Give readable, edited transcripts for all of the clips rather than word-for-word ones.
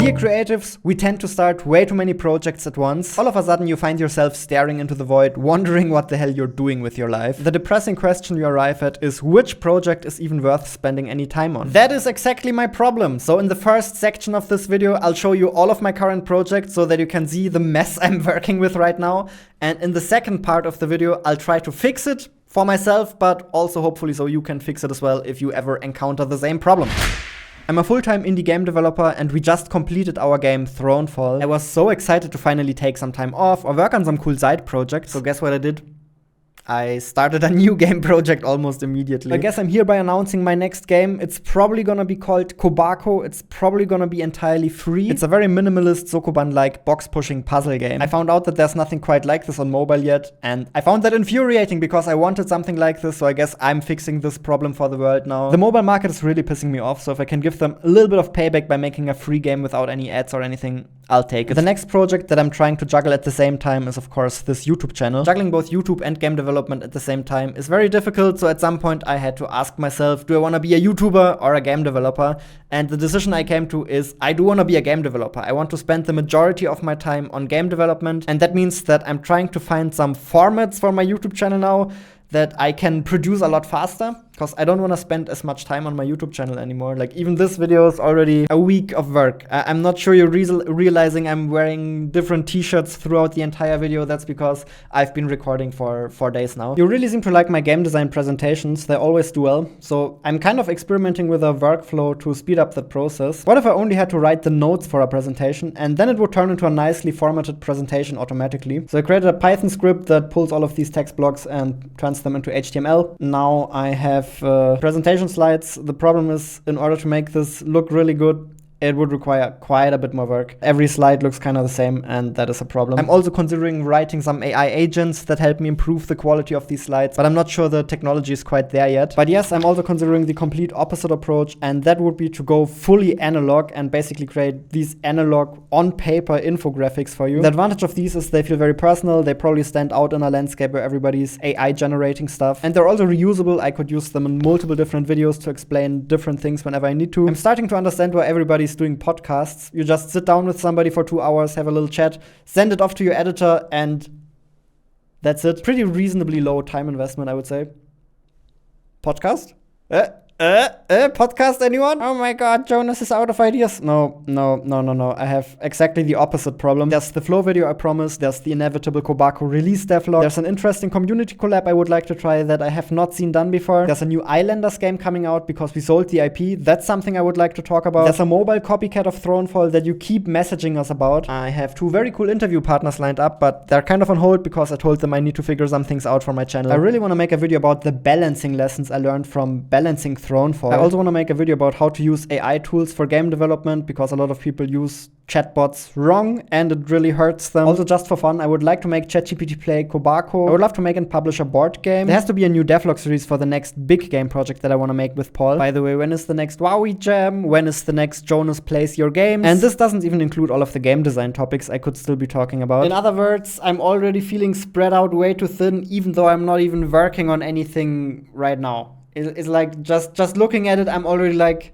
here creatives, we tend to start way too many projects at once. All of a sudden you find yourself staring into the void, wondering what the hell you're doing with your life. The depressing question you arrive at is which project is even worth spending any time on. That is exactly my problem. So in the first section of this video, I'll show you all of my current projects so that you can see the mess I'm working with right now. And in the second part of the video, I'll try to fix it for myself, but also hopefully so you can fix it as well if you ever encounter the same problem. I'm a full-time indie game developer and we just completed our game Thronefall. I was so excited to finally take some time off or work on some cool side projects. So guess what I did? I started a new game project almost immediately. I guess I'm hereby announcing my next game. It's probably gonna be called Kobako. It's probably gonna be entirely free. It's a very minimalist Sokoban-like box-pushing puzzle game. I found out that there's nothing quite like this on mobile yet, and I found that infuriating because I wanted something like this, so I guess I'm fixing this problem for the world now. The mobile market is really pissing me off, so if I can give them a little bit of payback by making a free game without any ads or anything, I'll take it. The next project that I'm trying to juggle at the same time is of course this YouTube channel. Juggling both YouTube and game development at the same time is very difficult, so at some point I had to ask myself, do I want to be a YouTuber or a game developer? And the decision I came to is I do want to be a game developer. I want to spend the majority of my time on game development, and that means that I'm trying to find some formats for my YouTube channel now that I can produce a lot faster, because I don't want to spend as much time on my YouTube channel anymore. Like, even this video is already a week of work. I'm not sure you're realizing I'm wearing different t-shirts throughout the entire video. That's because I've been recording for 4 days now. You really seem to like my game design presentations. They always do well. So I'm kind of experimenting with a workflow to speed up that process. What if I only had to write the notes for a presentation and then it would turn into a nicely formatted presentation automatically? So I created a Python script that pulls all of these text blocks and turns them into HTML. Now I have presentation slides. The problem is, in order to make this look really good, it would require quite a bit more work. Every slide looks kind of the same, and that is a problem. I'm also considering writing some AI agents that help me improve the quality of these slides, but I'm not sure the technology is quite there yet. But yes, I'm also considering the complete opposite approach, and that would be to go fully analog and basically create these analog on-paper infographics for you. The advantage of these is they feel very personal. They probably stand out in a landscape where everybody's AI generating stuff. And they're also reusable. I could use them in multiple different videos to explain different things whenever I need to. I'm starting to understand why everybody's doing podcasts. You just sit down with somebody for 2 hours, have a little chat, send it off to your editor, and that's it. Pretty reasonably low time investment, I would say. Podcast? Podcast, anyone? Oh my god, Jonas is out of ideas. No. I have exactly the opposite problem. There's the flow video I promised. There's the inevitable Kobako release devlog. There's an interesting community collab I would like to try that I have not seen done before. There's a new Islanders game coming out because we sold the IP. That's something I would like to talk about. There's a mobile copycat of Thronefall that you keep messaging us about. I have 2 very cool interview partners lined up, but they're kind of on hold because I told them I need to figure some things out for my channel. I really want to make a video about the balancing lessons I learned from balancing Thronefall. I also want to make a video about how to use AI tools for game development because a lot of people use chatbots wrong and it really hurts them. Also, just for fun, I would like to make ChatGPT play Kobako. I would love to make and publish a board game. There has to be a new devlog series for the next big game project that I want to make with Paul. By the way, when is the next Wowie Jam? When is the next Jonas Plays Your Games? And this doesn't even include all of the game design topics I could still be talking about. In other words, I'm already feeling spread out way too thin, even though I'm not even working on anything right now. It's like, just looking at it, I'm already like,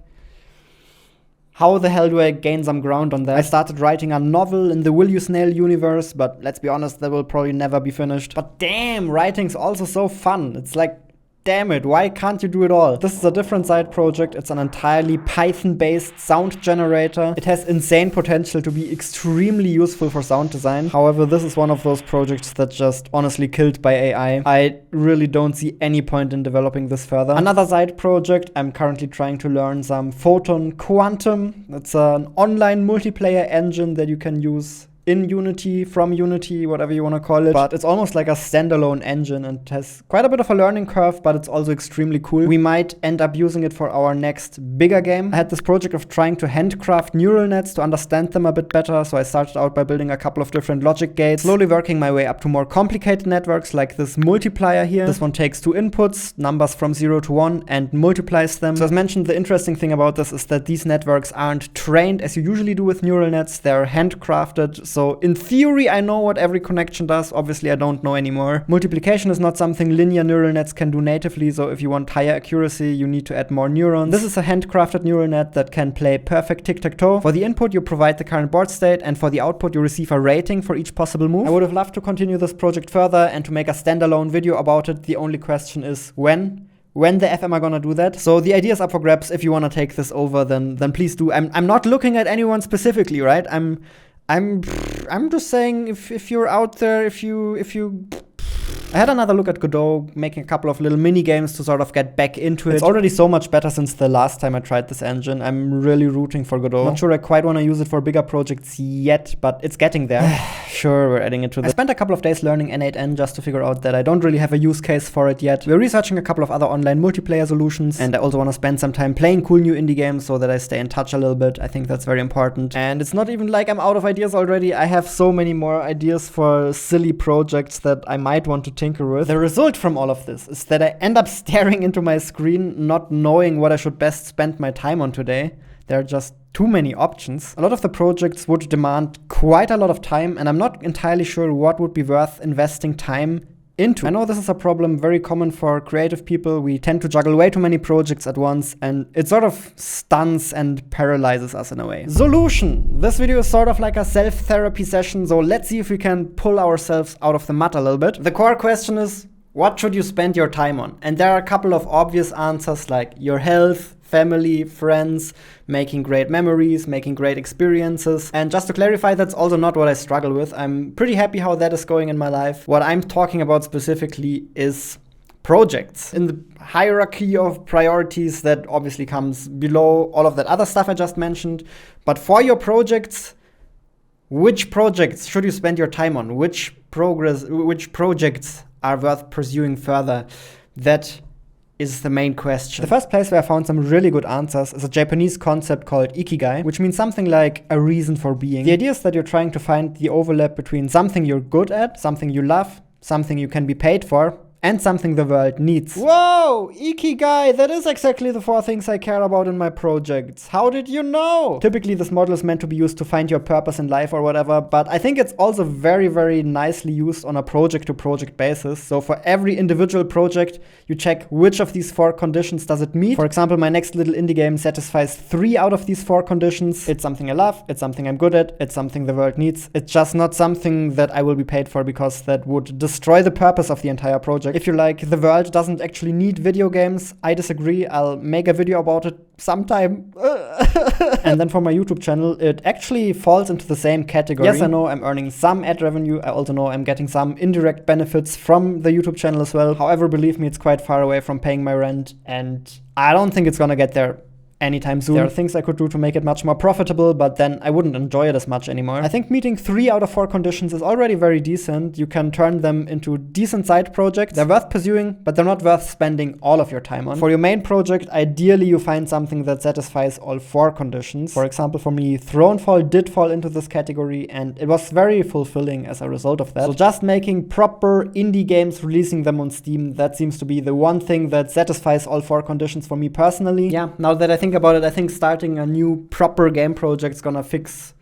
how the hell do I gain some ground on that? I started writing a novel in the You Snail universe, but let's be honest, that will probably never be finished. But damn, writing's also so fun. It's like, damn it, why can't you do it all? This is a different side project. It's an entirely Python-based sound generator. It has insane potential to be extremely useful for sound design. However, this is one of those projects that's just honestly killed by AI. I really don't see any point in developing this further. Another side project, I'm currently trying to learn some Photon Quantum. It's an online multiplayer engine that you can use in Unity, from Unity, whatever you want to call it. But it's almost like a standalone engine and has quite a bit of a learning curve, but it's also extremely cool. We might end up using it for our next bigger game. I had this project of trying to handcraft neural nets to understand them a bit better, so I started out by building a couple of different logic gates, slowly working my way up to more complicated networks like this multiplier here. This one takes 2 inputs, numbers from 0 to 1, and multiplies them. So as mentioned, the interesting thing about this is that these networks aren't trained as you usually do with neural nets. They're handcrafted So in theory, I know what every connection does. Obviously, I don't know anymore. Multiplication is not something linear neural nets can do natively. So if you want higher accuracy, you need to add more neurons. This is a handcrafted neural net that can play perfect tic-tac-toe. For the input, you provide the current board state, and for the output, you receive a rating for each possible move. I would have loved to continue this project further and to make a standalone video about it. The only question is when. When the F am I gonna do that? So the idea is up for grabs. If you wanna take this over, then please do. I'm not looking at anyone specifically, right? I'm just saying if you're out there, if you I had another look at Godot, making a couple of little mini games to sort of get back into it. It's already so much better since the last time I tried this engine. I'm really rooting for Godot. Not sure I quite want to use it for bigger projects yet, but it's getting there. Sure, we're adding it to this. I spent a couple of days learning N8N just to figure out that I don't really have a use case for it yet. We're researching a couple of other online multiplayer solutions, and I also want to spend some time playing cool new indie games so that I stay in touch a little bit. I think that's very important. And it's not even like I'm out of ideas already. I have so many more ideas for silly projects that I might want to tinker with. The result from all of this is that I end up staring into my screen, not knowing what I should best spend my time on today. There are just too many options. A lot of the projects would demand quite a lot of time, and I'm not entirely sure what would be worth investing time into. I know this is a problem very common for creative people. We tend to juggle way too many projects at once, and it sort of stuns and paralyzes us in a way. Solution. This video is sort of like a self-therapy session, so let's see if we can pull ourselves out of the mud a little bit. The core question is, what should you spend your time on? And there are a couple of obvious answers like your health, family, friends, making great memories, making great experiences. And just to clarify, that's also not what I struggle with. I'm pretty happy how that is going in my life. What I'm talking about specifically is projects. In the hierarchy of priorities that obviously comes below all of that other stuff I just mentioned. But for your projects, which projects should you spend your time on? Which projects are worth pursuing further? That is the main question. The first place where I found some really good answers is a Japanese concept called ikigai, which means something like a reason for being. The idea is that you're trying to find the overlap between something you're good at, something you love, something you can be paid for, and something the world needs. Whoa! Ikigai! That is exactly the 4 things I care about in my projects. How did you know? Typically, this model is meant to be used to find your purpose in life or whatever, but I think it's also very, very nicely used on a project-to-project basis. So for every individual project, you check which of these 4 conditions does it meet. For example, my next little indie game satisfies 3 out of these 4 conditions. It's something I love, it's something I'm good at, it's something the world needs. It's just not something that I will be paid for, because that would destroy the purpose of the entire project. If you're like, the world doesn't actually need video games, I disagree. I'll make a video about it sometime. And then for my YouTube channel, it actually falls into the same category. Yes, I know I'm earning some ad revenue. I also know I'm getting some indirect benefits from the YouTube channel as well. However, believe me, it's quite far away from paying my rent, and I don't think it's gonna get there anytime soon. There are things I could do to make it much more profitable, but then I wouldn't enjoy it as much anymore. I think meeting 3 out of 4 conditions is already very decent. You can turn them into decent side projects. They're worth pursuing, but they're not worth spending all of your time on. For your main project, ideally you find something that satisfies all 4 conditions. For example, for me, Thronefall did fall into this category, and it was very fulfilling as a result of that. So just making proper indie games, releasing them on Steam, that seems to be the one thing that satisfies all 4 conditions for me personally. Yeah, now that I think about it, I think starting a new proper game project is gonna fix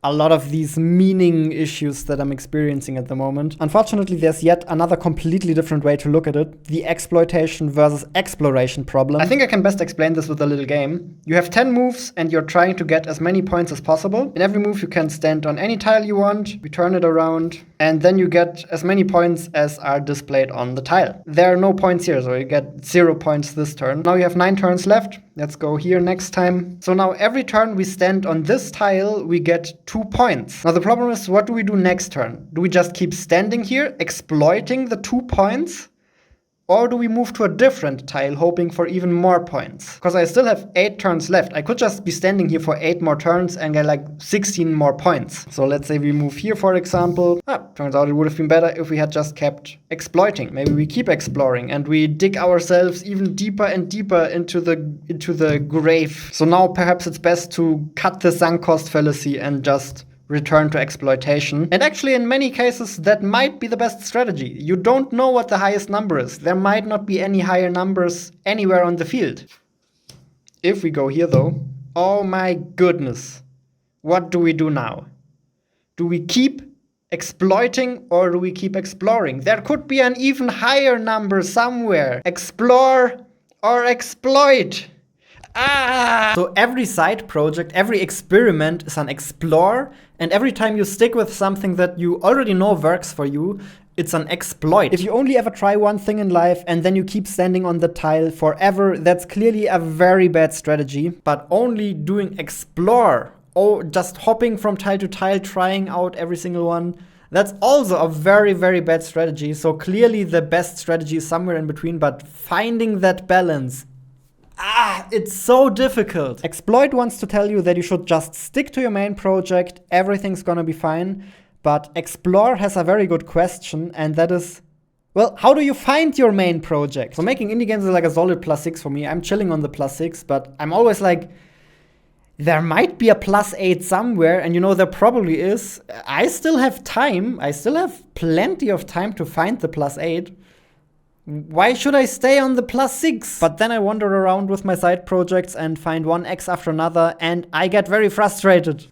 a lot of these meaning issues that I'm experiencing at the moment. Unfortunately, there's yet another completely different way to look at it, the exploitation versus exploration problem. I think I can best explain this with a little game. You have 10 moves and you're trying to get as many points as possible. In every move you can stand on any tile you want, you turn it around, and then you get as many points as are displayed on the tile. There are no points here, so you get 0 points this turn. Now you have 9 turns left. Let's go here next time. So now every turn we stand on this tile, we get 2 points. Now the problem is, what do we do next turn? Do we just keep standing here, exploiting the 2 points? Or do we move to a different tile, hoping for even more points? Because I still have 8 turns left. I could just be standing here for 8 more turns and get like 16 more points. So let's say we move here, for example. Turns out it would have been better if we had just kept exploiting. Maybe we keep exploring and we dig ourselves even deeper and deeper into the grave. So now perhaps it's best to cut the sunk cost fallacy and just return to exploitation. And actually, in many cases, that might be the best strategy. You don't know what the highest number is. There might not be any higher numbers anywhere on the field. If we go here, though, oh my goodness. What do we do now? Do we keep exploiting or do we keep exploring? There could be an even higher number somewhere. Explore or exploit. So every side project, every experiment is an explore, and every time you stick with something that you already know works for you, it's an exploit. If you only ever try one thing in life and then you keep standing on the tile forever, that's clearly a very bad strategy. But only doing explore, or just hopping from tile to tile, trying out every single one, that's also a very, very bad strategy. So clearly the best strategy is somewhere in between, but finding that balance, it's so difficult. Exploit wants to tell you that you should just stick to your main project, everything's gonna be fine. But Explore has a very good question, and that is, well, how do you find your main project? So making indie games is like a solid +6 for me. I'm chilling on the +6, but I'm always like, there might be a +8 somewhere, and you know, there probably is. I still have time. I still have plenty of time to find the +8. Why should I stay on the +6? But then I wander around with my side projects and find one X after another, and I get very frustrated.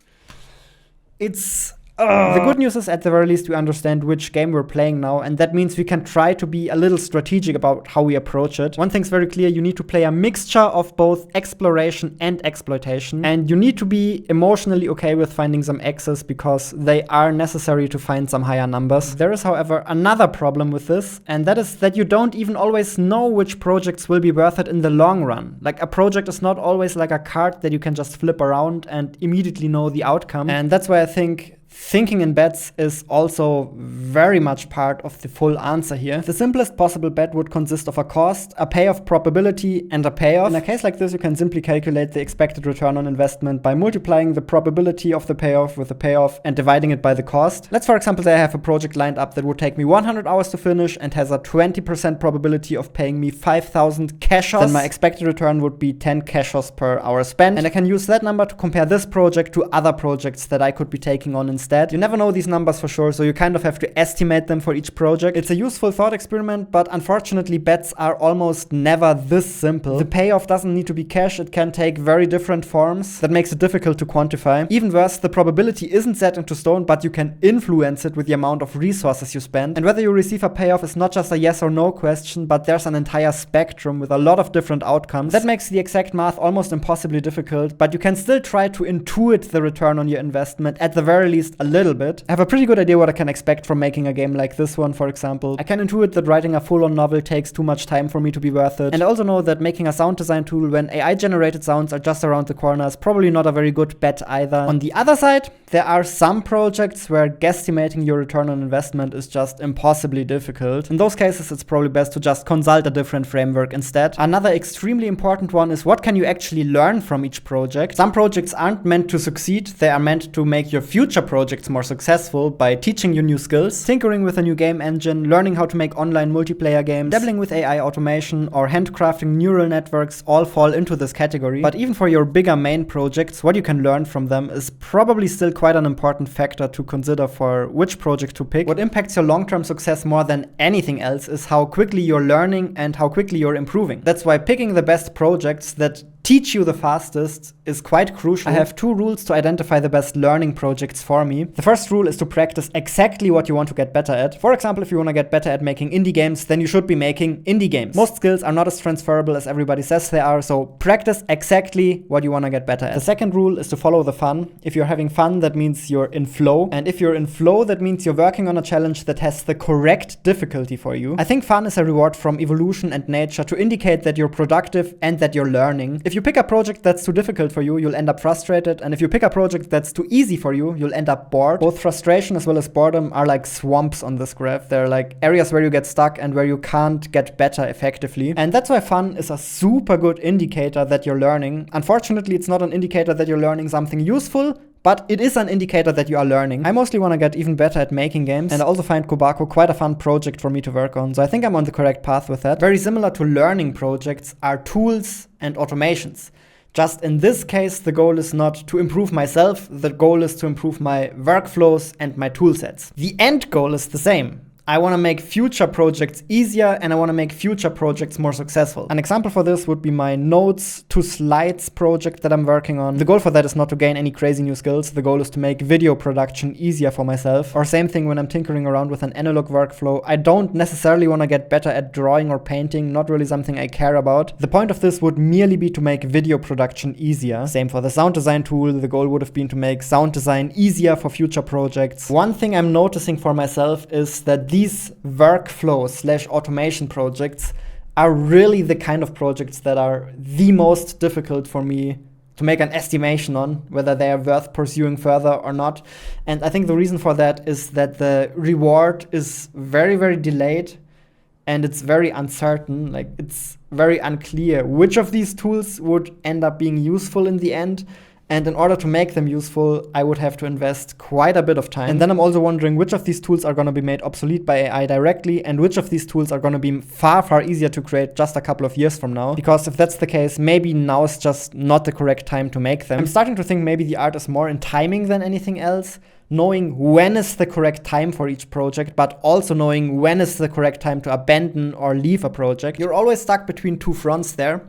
The good news is, at the very least, we understand which game we're playing now, and that means we can try to be a little strategic about how we approach it. One thing's very clear: you need to play a mixture of both exploration and exploitation, and you need to be emotionally okay with finding some X's, because they are necessary to find some higher numbers. There is, however, another problem with this, and that is that you don't even always know which projects will be worth it in the long run. Like, a project is not always like a card that you can just flip around and immediately know the outcome, and that's why I think thinking in bets is also very much part of the full answer here. The simplest possible bet would consist of a cost, a payoff probability, and a payoff. In a case like this, you can simply calculate the expected return on investment by multiplying the probability of the payoff with the payoff and dividing it by the cost. Let's, for example, say I have a project lined up that would take me 100 hours to finish and has a 20% probability of paying me 5,000 cashos. Then my expected return would be 10 cashos per hour spent, and I can use that number to compare this project to other projects that I could be taking on instead. You never know these numbers for sure, so you kind of have to estimate them for each project. It's a useful thought experiment, but unfortunately bets are almost never this simple. The payoff doesn't need to be cash, it can take very different forms. That makes it difficult to quantify. Even worse, the probability isn't set into stone, but you can influence it with the amount of resources you spend. And whether you receive a payoff is not just a yes or no question, but there's an entire spectrum with a lot of different outcomes. That makes the exact math almost impossibly difficult, but you can still try to intuit the return on your investment, at the very least a little bit. I have a pretty good idea what I can expect from making a game like this one, for example. I can intuit that writing a full-on novel takes too much time for me to be worth it. And I also know that making a sound design tool when AI-generated sounds are just around the corner is probably not a very good bet either. On the other side, there are some projects where guesstimating your return on investment is just impossibly difficult. In those cases, it's probably best to just consult a different framework instead. Another extremely important one is, what can you actually learn from each project? Some projects aren't meant to succeed, they are meant to make your future projects more successful by teaching you new skills, tinkering with a new game engine, learning how to make online multiplayer games, dabbling with AI automation, or handcrafting neural networks all fall into this category. But even for your bigger main projects, what you can learn from them is probably still quite an important factor to consider for which project to pick. What impacts your long-term success more than anything else is how quickly you're learning and how quickly you're improving. That's why picking the best projects that teach you the fastest is quite crucial. I have 2 rules to identify the best learning projects for me. The first rule is to practice exactly what you want to get better at. For example, if you want to get better at making indie games, then you should be making indie games. Most skills are not as transferable as everybody says they are, so practice exactly what you want to get better at. The second rule is to follow the fun. If you're having fun, that means you're in flow. And if you're in flow, that means you're working on a challenge that has the correct difficulty for you. I think fun is a reward from evolution and nature to indicate that you're productive and that you're learning. If you pick a project that's too difficult for you, you'll end up frustrated. And if you pick a project that's too easy for you, you'll end up bored. Both frustration as well as boredom are like swamps on this graph. They're like areas where you get stuck and where you can't get better effectively. And that's why fun is a super good indicator that you're learning. Unfortunately, it's not an indicator that you're learning something useful, but it is an indicator that you are learning. I mostly want to get even better at making games, and I also find Kobako quite a fun project for me to work on, so I think I'm on the correct path with that. Very similar to learning projects are tools and automations. Just in this case, the goal is not to improve myself, the goal is to improve my workflows and my toolsets. The end goal is the same. I want to make future projects easier and I want to make future projects more successful. An example for this would be my notes to slides project that I'm working on. The goal for that is not to gain any crazy new skills. The goal is to make video production easier for myself. Or same thing when I'm tinkering around with an analog workflow. I don't necessarily want to get better at drawing or painting, not really something I care about. The point of this would merely be to make video production easier. Same for the sound design tool. The goal would have been to make sound design easier for future projects. One thing I'm noticing for myself is that these workflow/automation projects are really the kind of projects that are the most difficult for me to make an estimation on whether they are worth pursuing further or not. And I think the reason for that is that the reward is very, very delayed and it's very uncertain. Like, it's very unclear which of these tools would end up being useful in the end. And in order to make them useful, I would have to invest quite a bit of time. And then I'm also wondering which of these tools are going to be made obsolete by AI directly and which of these tools are going to be far, far easier to create just a couple of years from now. Because if that's the case, maybe now is just not the correct time to make them. I'm starting to think maybe the art is more in timing than anything else. Knowing when is the correct time for each project, but also knowing when is the correct time to abandon or leave a project. You're always stuck between two fronts there.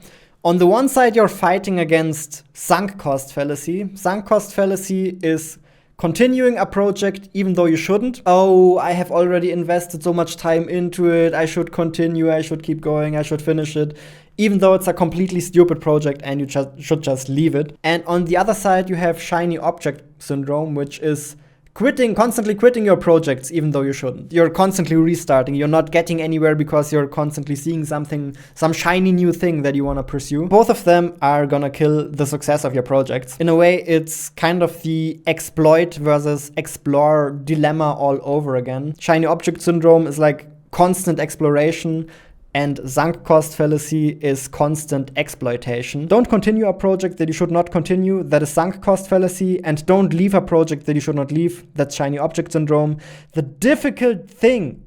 On the one side, you're fighting against sunk cost fallacy. Sunk cost fallacy is continuing a project even though you shouldn't. Oh, I have already invested so much time into it. I should continue. I should keep going. I should finish it. Even though it's a completely stupid project and you should just leave it. And on the other side, you have shiny object syndrome, which is constantly quitting your projects even though you shouldn't. You're constantly restarting. You're not getting anywhere because you're constantly seeing some shiny new thing that you want to pursue. Both of them are gonna kill the success of your projects. In a way, it's kind of the exploit versus explore dilemma all over again. Shiny object syndrome is like constant exploration, and sunk cost fallacy is constant exploitation. Don't continue a project that you should not continue, that is sunk cost fallacy, and don't leave a project that you should not leave, that's shiny object syndrome. The difficult thing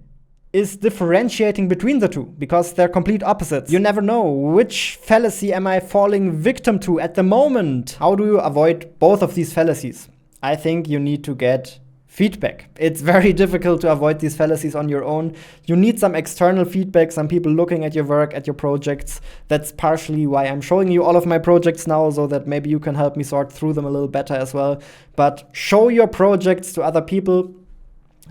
is differentiating between the two, because they're complete opposites. You never know, which fallacy am I falling victim to at the moment? How do you avoid both of these fallacies? I think you need to get feedback. It's very difficult to avoid these fallacies on your own. You need some external feedback, some people looking at your work, at your projects. That's partially why I'm showing you all of my projects now, so that maybe you can help me sort through them a little better as well. But show your projects to other people.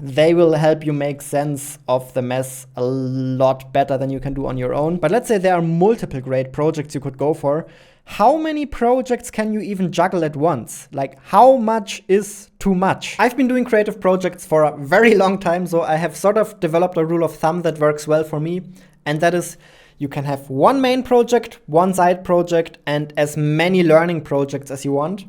They will help you make sense of the mess a lot better than you can do on your own. But let's say there are multiple great projects you could go for. How many projects can you even juggle at once? Like, how much is too much? I've been doing creative projects for a very long time, so I have sort of developed a rule of thumb that works well for me. And that is, you can have one main project, one side project, and as many learning projects as you want.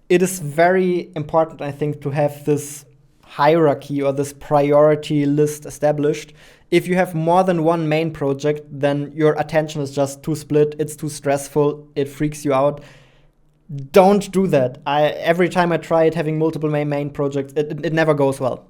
It is very important, I think, to have this hierarchy or this priority list established. If you have more than one main project, then your attention is just too split, it's too stressful, it freaks you out. Don't do that. Every time I tried having multiple main projects, it never goes well.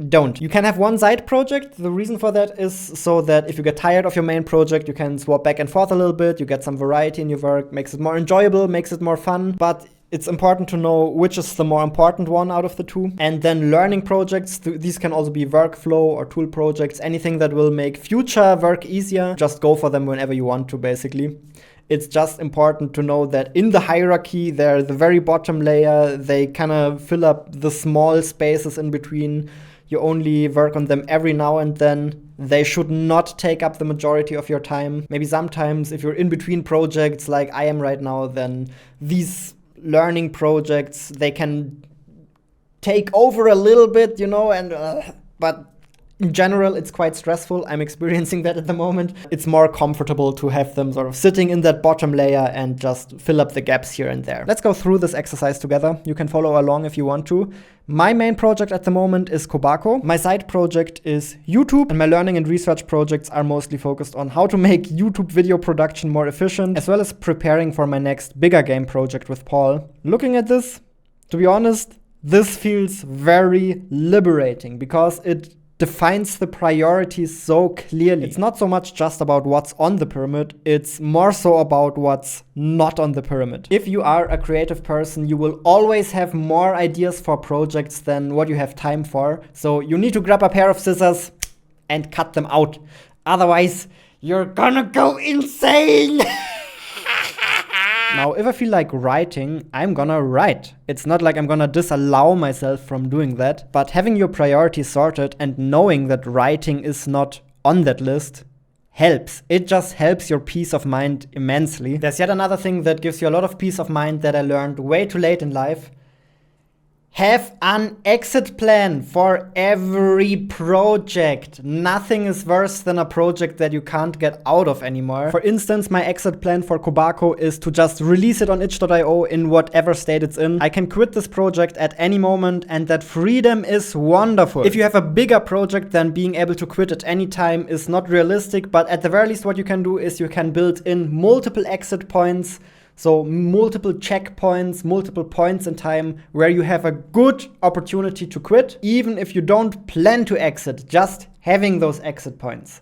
Don't. You can have one side project. The reason for that is so that if you get tired of your main project, you can swap back and forth a little bit, you get some variety in your work, makes it more enjoyable, makes it more fun. But it's important to know which is the more important one out of the two. And then learning projects, these can also be workflow or tool projects, anything that will make future work easier. Just go for them whenever you want to, basically. It's just important to know that in the hierarchy, they're the very bottom layer. They kind of fill up the small spaces in between. You only work on them every now and then. They should not take up the majority of your time. Maybe sometimes if you're in between projects like I am right now, then these learning projects, they can take over a little bit, but in general, it's quite stressful. I'm experiencing that at the moment. It's more comfortable to have them sort of sitting in that bottom layer and just fill up the gaps here and there. Let's go through this exercise together. You can follow along if you want to. My main project at the moment is Kobako. My side project is YouTube, and my learning and research projects are mostly focused on how to make YouTube video production more efficient, as well as preparing for my next bigger game project with Paul. Looking at this, to be honest, this feels very liberating because it defines the priorities so clearly. It's not so much just about what's on the pyramid, it's more so about what's not on the pyramid. If you are a creative person, you will always have more ideas for projects than what you have time for. So you need to grab a pair of scissors and cut them out. Otherwise, you're gonna go insane! Now, if I feel like writing, I'm gonna write. It's not like I'm gonna disallow myself from doing that, but having your priorities sorted and knowing that writing is not on that list helps. It just helps your peace of mind immensely. There's yet another thing that gives you a lot of peace of mind that I learned way too late in life. Have an exit plan for every project. Nothing is worse than a project that you can't get out of anymore. For instance, my exit plan for Kobako is to just release it on itch.io in whatever state it's in. I can quit this project at any moment, and that freedom is wonderful. If you have a bigger project, then being able to quit at any time is not realistic, but at the very least what you can do is you can build in multiple exit points. So multiple checkpoints, multiple points in time where you have a good opportunity to quit, even if you don't plan to exit, just having those exit points.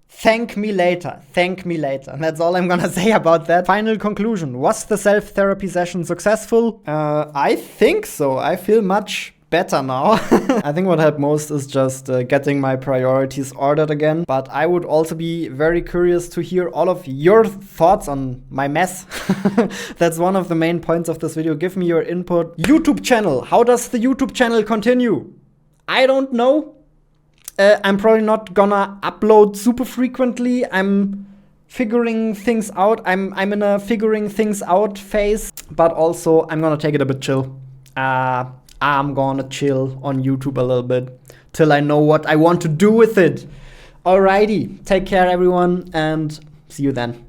Thank me later. Thank me later. And that's all I'm gonna say about that. Final conclusion. Was the self-therapy session successful? I think so. I feel much better now. I think what helped most is just getting my priorities ordered again. But I would also be very curious to hear all of your thoughts on my mess. That's one of the main points of this video. Give me your input. YouTube channel. How does the YouTube channel continue? I don't know. I'm probably not gonna upload super frequently. I'm figuring things out. I'm in a figuring things out phase. But also, I'm gonna take it a bit chill. I'm gonna chill on YouTube a little bit till I know what I want to do with it. Alrighty, take care everyone, and see you then.